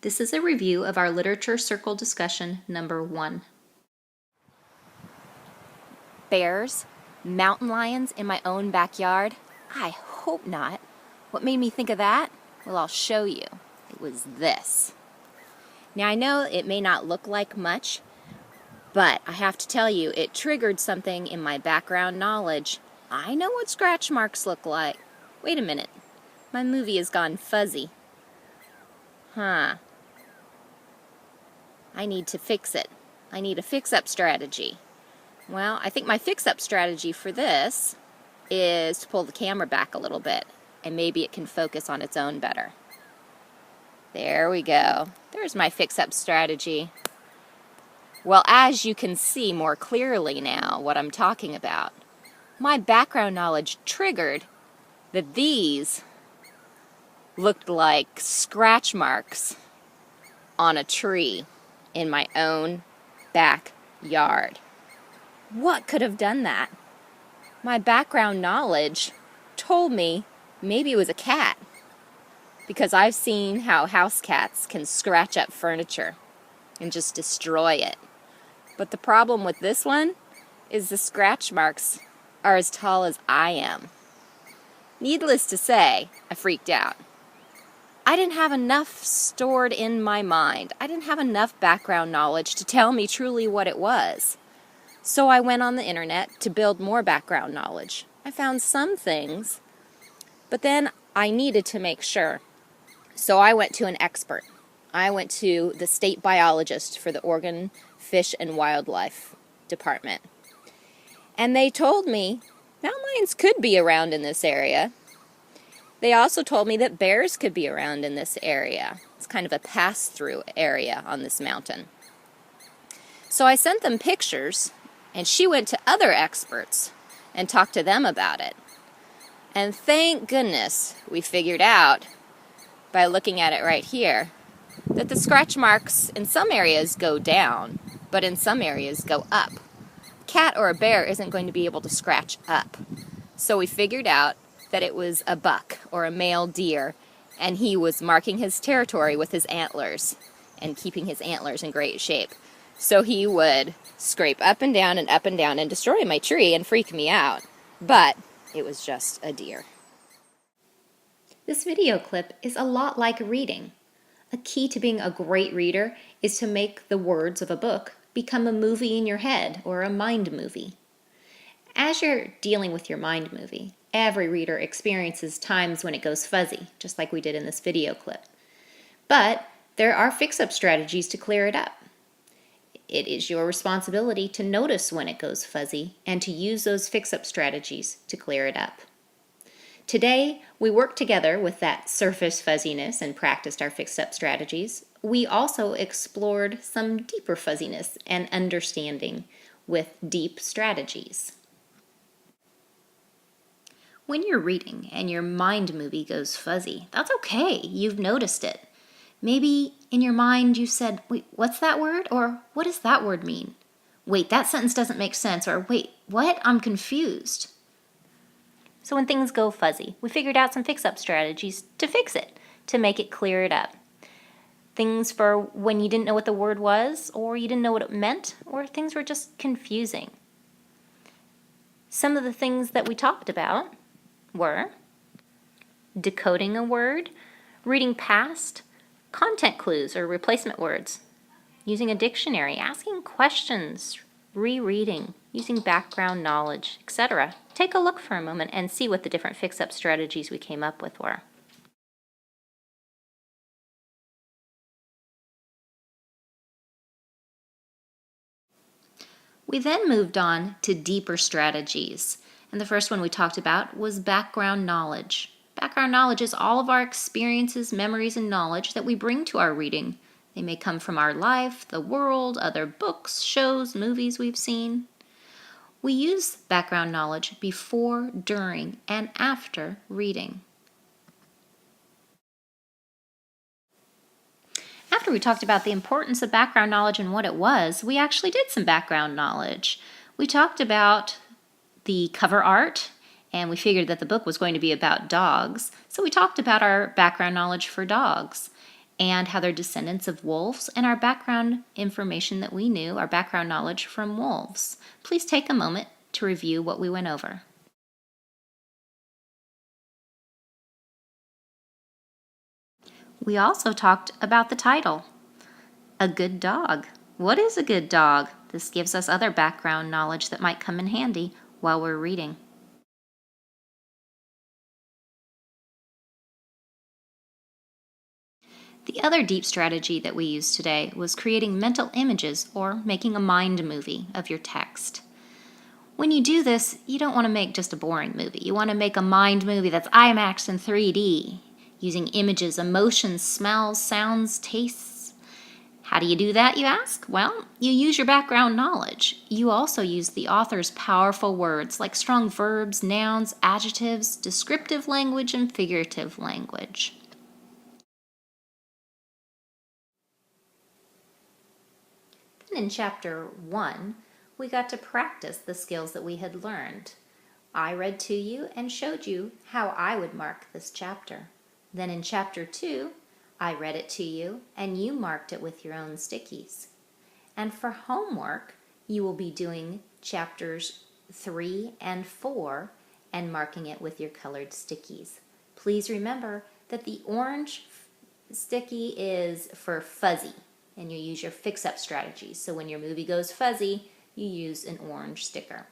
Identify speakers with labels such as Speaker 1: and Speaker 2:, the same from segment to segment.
Speaker 1: This is a review of our Literature Circle discussion number 1.
Speaker 2: Bears? Mountain lions in my own backyard? I hope not. What made me think of that? Well, I'll show you. It was this. Now, I know it may not look like much, but I have to tell you, it triggered something in my background knowledge. I know what scratch marks look like. Wait a minute. My movie has gone fuzzy. I need to fix it. I need a fix-up strategy. Well, I think my fix-up strategy for this is to pull the camera back a little bit, and maybe it can focus on its own better. There we go. There's my fix-up strategy. Well, as you can see more clearly now what I'm talking about, my background knowledge triggered that these looked like scratch marks on a tree in my own backyard. What could have done that? My background knowledge told me maybe it was a cat, because I've seen how house cats can scratch up furniture and just destroy it. But the problem with this one is the scratch marks are as tall as I am. Needless to say, I freaked out. I didn't have enough stored in my mind. I didn't have enough background knowledge to tell me truly what it was. So I went on the internet to build more background knowledge. I found some things, but then I needed to make sure. So I went to an expert. I went to the state biologist for the Oregon Fish and Wildlife Department. And they told me mountain lions could be around in this area. They also told me that bears could be around in this area. It's kind of a pass-through area on this mountain. So I sent them pictures, and she went to other experts and talked to them about it. And thank goodness we figured out, by looking at it right here, that the scratch marks in some areas go down, but in some areas go up. A cat or a bear isn't going to be able to scratch up. So we figured out that it was a buck or a male deer, and he was marking his territory with his antlers and keeping his antlers in great shape. So he would scrape up and down and destroy my tree and freak me out. But it was just a deer.
Speaker 1: This video clip is a lot like reading. A key to being a great reader is to make the words of a book become a movie in your head, or a mind movie. As you're dealing with your mind movie, every reader experiences times when it goes fuzzy, just like we did in this video clip. But there are fix-up strategies to clear it up. It is your responsibility to notice when it goes fuzzy and to use those fix-up strategies to clear it up. Today, we worked together with that surface fuzziness and practiced our fix-up strategies. We also explored some deeper fuzziness and understanding with deep strategies. When you're reading and your mind movie goes fuzzy, that's okay. You've noticed it. Maybe in your mind you said, wait, what's that word? Or what does that word mean? Wait, that sentence doesn't make sense. Or wait, what? I'm confused. So when things go fuzzy, we figured out some fix-up strategies to fix it, to make it clear it up. Things for when you didn't know what the word was, or you didn't know what it meant, or things were just confusing. Some of the things that we talked about were decoding a word, reading past content clues or replacement words, using a dictionary, asking questions, rereading, using background knowledge, etc. Take a look for a moment and see what the different fix-up strategies we came up with were. We then moved on to deeper strategies, and the first one we talked about was background knowledge. Background knowledge is all of our experiences, memories, and knowledge that we bring to our reading. They may come from our life, the world, other books, shows, movies we've seen. We use background knowledge before, during, and after reading. After we talked about the importance of background knowledge and what it was, we actually did some background knowledge. We talked about the cover art, and we figured that the book was going to be about dogs, so we talked about our background knowledge for dogs. and how they're descendants of wolves, and our background information that we knew, our background knowledge from wolves. Please take a moment to review what we went over. We also talked about the title, A Good Dog. What is a good dog? This gives us other background knowledge that might come in handy while we're reading. The other deep strategy that we used today was creating mental images or making a mind movie of your text. When you do this, you don't want to make just a boring movie. You want to make a mind movie that's IMAX and 3D, using images, emotions, smells, sounds, tastes. How do you do that, you ask? Well, you use your background knowledge. You also use the author's powerful words like strong verbs, nouns, adjectives, descriptive language, and figurative language. In Chapter 1, we got to practice the skills that we had learned. I read to you and showed you how I would mark this chapter. Then in Chapter 2, I read it to you and you marked it with your own stickies. And for homework, you will be doing Chapters 3 and 4 and marking it with your colored stickies. Please remember that the orange sticky is for fuzzy, and you use your fix-up strategies. So when your movie goes fuzzy, you use an orange sticker.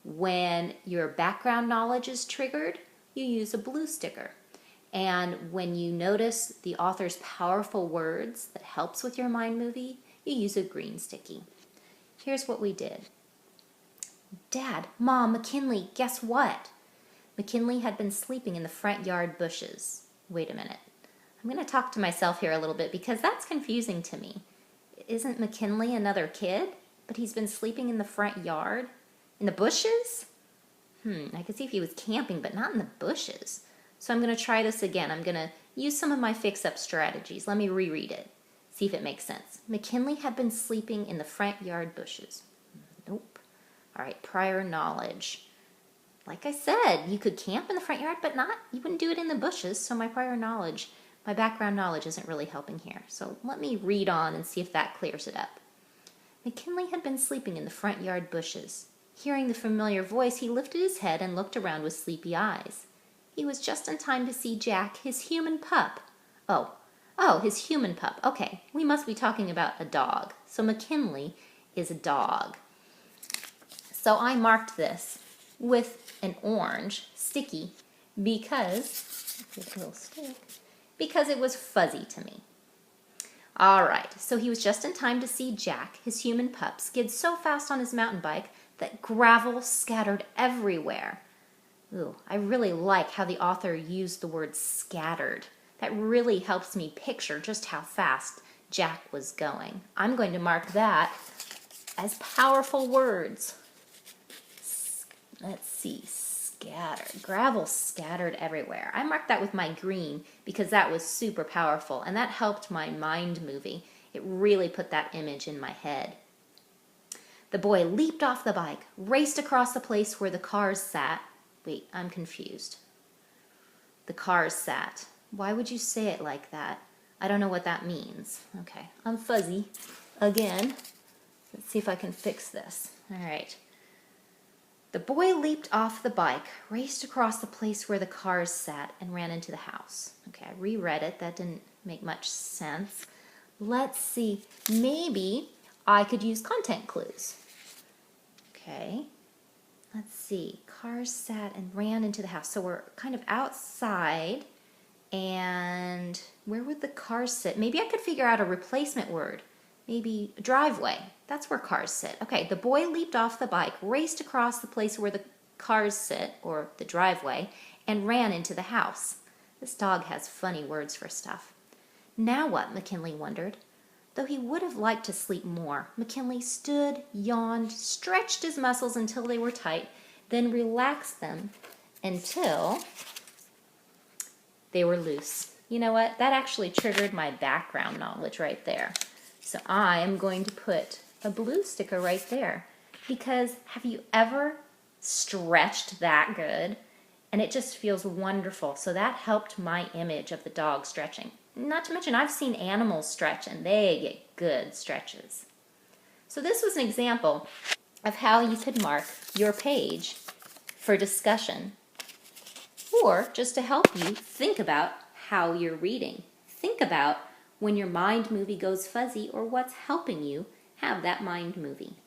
Speaker 1: When your background knowledge is triggered, you use a blue sticker. And when you notice the author's powerful words that helps with your mind movie, you use a green sticky. Here's what we did. Dad, Mom, McKinley, guess what? McKinley had been sleeping in the front yard bushes. Wait a minute. I'm going to talk to myself here a little bit because that's confusing to me. Isn't McKinley another kid? But he's been sleeping in the front yard? In the bushes? I could see if he was camping, but not in the bushes. So I'm going to try this again. I'm going to use some of my fix-up strategies. Let me reread it. See if it makes sense. McKinley had been sleeping in the front yard bushes. Nope. All right, prior knowledge. Like I said, you could camp in the front yard, but you wouldn't do it in the bushes. So my background knowledge isn't really helping here. So let me read on and see if that clears it up. McKinley had been sleeping in the front yard bushes. Hearing the familiar voice, he lifted his head and looked around with sleepy eyes. He was just in time to see Jack, his human pup. Oh, his human pup. Okay, we must be talking about a dog. So McKinley is a dog. So I marked this with an orange sticky because it was fuzzy to me. All right, so he was just in time to see Jack, his human pup, skid so fast on his mountain bike that gravel scattered everywhere. Ooh, I really like how the author used the word scattered. That really helps me picture just how fast Jack was going. I'm going to mark that as powerful words. Let's see, scattered. Gravel scattered everywhere. I marked that with my green because that was super powerful, and that helped my mind movie. It really put that image in my head. The boy leaped off the bike, raced across the place where the cars sat. Wait, I'm confused. The cars sat. Why would you say it like that? I don't know what that means. Okay, I'm fuzzy again. Let's see if I can fix this. All right. The boy leaped off the bike, raced across the place where the cars sat, and ran into the house. Okay, I reread it. That didn't make much sense. Let's see. Maybe I could use content clues. Okay. Let's see. Cars sat and ran into the house. So we're kind of outside. And where would the cars sit? Maybe I could figure out a replacement word. Maybe driveway. That's where cars sit. Okay, the boy leaped off the bike, raced across the place where the cars sit, or the driveway, and ran into the house. This dog has funny words for stuff. Now what? McKinley wondered. Though he would have liked to sleep more, McKinley stood, yawned, stretched his muscles until they were tight, then relaxed them until they were loose. You know what? That actually triggered my background knowledge right there. So I am going to put a blue sticker right there. Because have you ever stretched that good? And it just feels wonderful. So that helped my image of the dog stretching. Not to mention, I've seen animals stretch and they get good stretches. So this was an example of how you could mark your page for discussion, or just to help you think about how you're reading. Think about when your mind movie goes fuzzy, or what's helping you have that mind movie.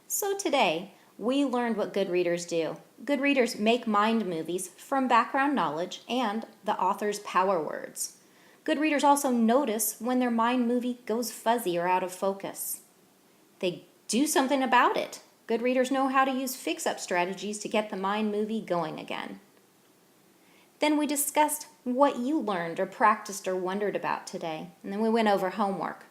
Speaker 1: So today, we learned what good readers do. Good readers make mind movies from background knowledge and the author's power words. Good readers also notice when their mind movie goes fuzzy or out of focus. They do something about it. Good readers know how to use fix-up strategies to get the mind movie going again. Then we discussed what you learned or practiced or wondered about today, and then we went over homework.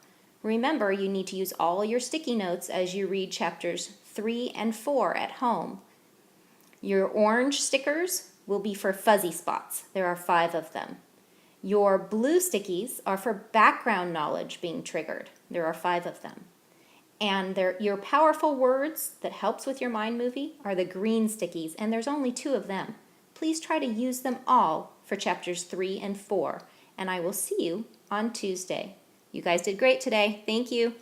Speaker 1: Remember, you need to use all your sticky notes as you read chapters 3 and 4 at home. Your orange stickers will be for fuzzy spots. There are 5 of them. Your blue stickies are for background knowledge being triggered. There are 5 of them. And your powerful words that helps with your mind movie are the green stickies, and there's only 2 of them. Please try to use them all for chapters 3 and 4, and I will see you on Tuesday. You guys did great today. Thank you.